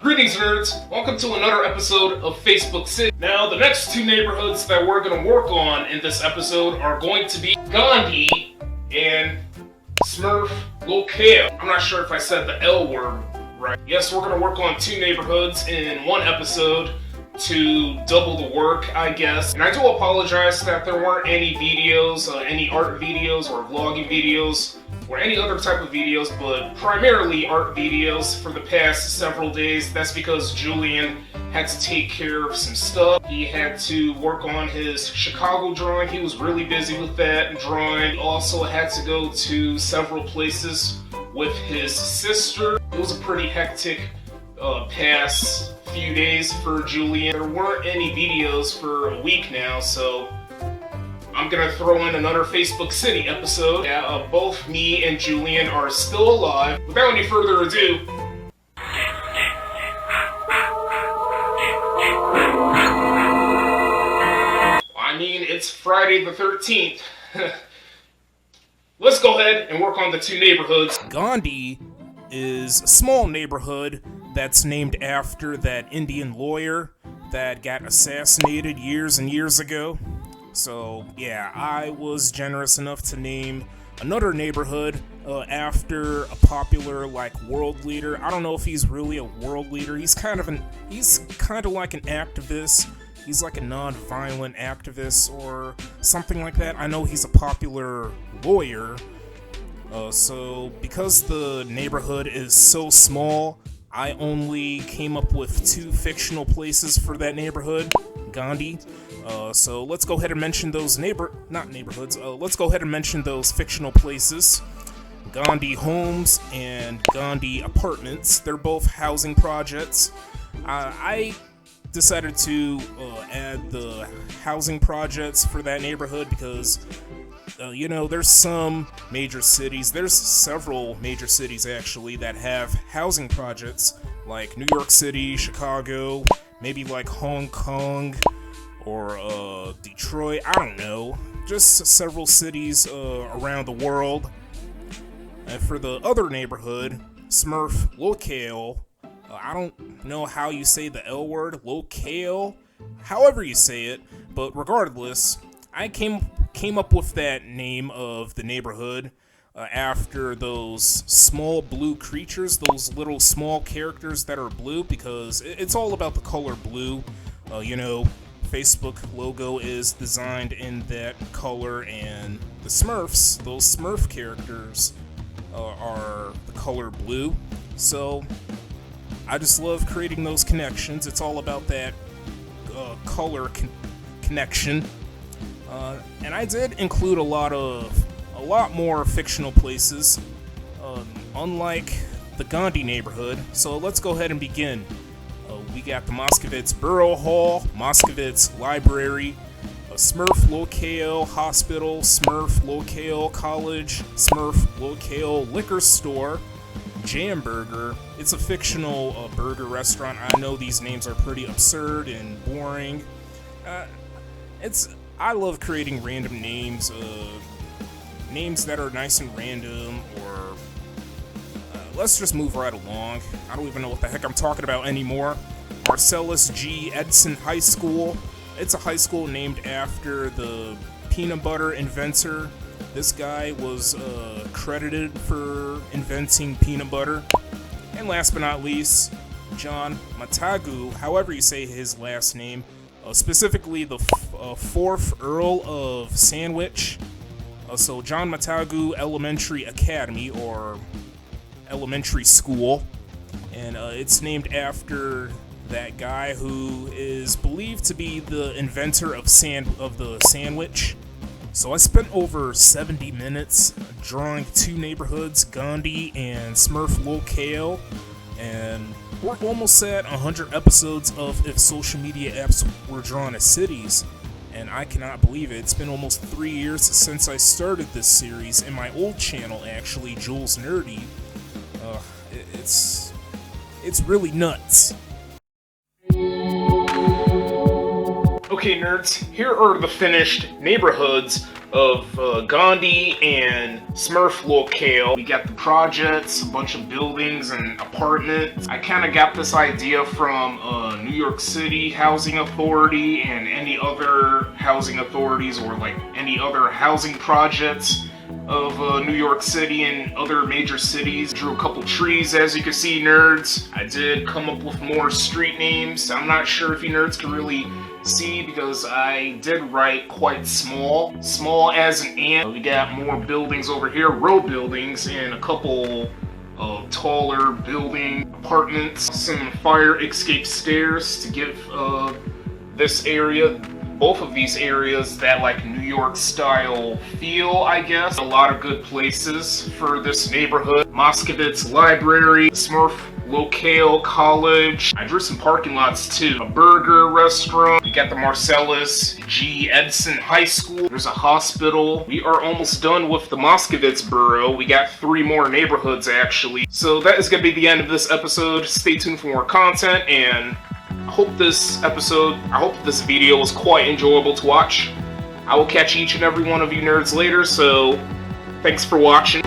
Greetings, nerds! Welcome to another episode of Facebook City. Now, the next two neighborhoods that we're going to work on in this episode are going to be Gandhi and Smurf Locale. I'm not sure if I said the L word right. Yes, we're going to work on two neighborhoods in one episode to double the work, I guess. And I do apologize that there weren't any videos, any art videos or vlogging videos, or any other type of videos, but primarily art videos for the past several days. That's because Julian had to take care of some stuff. He had to work on his Chicago drawing. He was really busy with that drawing. He also had to go to several places with his sister. It was a pretty hectic past few days for Julian. There weren't any videos for a week now, so I'm gonna throw in another Facebook City episode. Yeah, both me and Julian are still alive. Without any further ado, I mean, it's Friday the 13th. Let's go ahead and work on the two neighborhoods. Gandhi is a small neighborhood that's named after that Indian lawyer that got assassinated years and years ago. So, yeah, I was generous enough to name another neighborhood after a popular, world leader. I don't know if he's really a world leader. He's kind of like an activist. He's like a non-violent activist or something like that. I know he's a popular lawyer. So, because the neighborhood is so small, I only came up with two fictional places for that neighborhood, Gandhi. So let's go ahead and mention those let's go ahead and mention those fictional places. Gandhi Homes and Gandhi Apartments. They're both housing projects. I decided to add the housing projects for that neighborhood because there's some major cities, there's several major cities actually that have housing projects, like New York City, Chicago, maybe like Hong Kong, or Detroit, I don't know, just several cities around the world. And for the other neighborhood, Smurf Locale, I don't know how you say the L word, locale, however you say it, but regardless, I came up with that name of the neighborhood after those small blue creatures, those little small characters that are blue, because it's all about the color blue. Facebook logo is designed in that color, and the Smurfs, those Smurf characters, are the color blue. So I just love creating those connections. It's all about that color connection. And I did include a lot more fictional places, unlike the Gandhi neighborhood. So let's go ahead and begin. We got the Moskovitz Borough Hall, Moskovitz Library, Smurf Locale Hospital, Smurf Locale College, Smurf Locale Liquor Store, Jam Burger. It's a fictional burger restaurant. I know these names are pretty absurd and boring. I love creating random names, names that are nice and random, or let's just move right along. I don't even know what the heck I'm talking about anymore. Marcellus G. Edson High School. It's a high school named after the peanut butter inventor. This guy was credited for inventing peanut butter. And last but not least, John Matagu, however you say his last name, specifically the 4th Earl of Sandwich. So John Matagu Elementary Academy, or elementary school, and it's named after that guy who is believed to be the inventor of the sandwich. So I spent over 70 minutes drawing two neighborhoods, Gandhi and Smurf Locale, and we're almost at 100 episodes of If Social Media Apps Were Drawn as Cities, and I cannot believe it. It's been almost 3 years since I started this series in my old channel, actually, Jules Nerdy. It's really nuts. Okay, nerds, here are the finished neighborhoods of Gandhi and Smurf locale. We got the projects, a bunch of buildings and apartments. I kind of got this idea from New York City Housing Authority and any other housing authorities or like any other housing projects of New York City and other major cities. Drew a couple trees, as you can see, nerds. I did come up with more street names. I'm not sure if you nerds can really see because I did write quite small as an ant. We got more buildings over here, row buildings, and a couple taller building apartments, some fire escape stairs to give this area, both of these areas, that like New York style feel, I guess. A lot of good places for this neighborhood. Moskovitz Library, Smurf Locale College. I drew some parking lots too. A burger restaurant. We got the Marcellus G. Edson High School. There's a hospital. We are almost done with the Moskovitz borough. We got 3 more neighborhoods actually. So that is going to be the end of this episode. Stay tuned for more content, and I hope this video was quite enjoyable to watch. I will catch each and every one of you nerds later, so thanks for watching.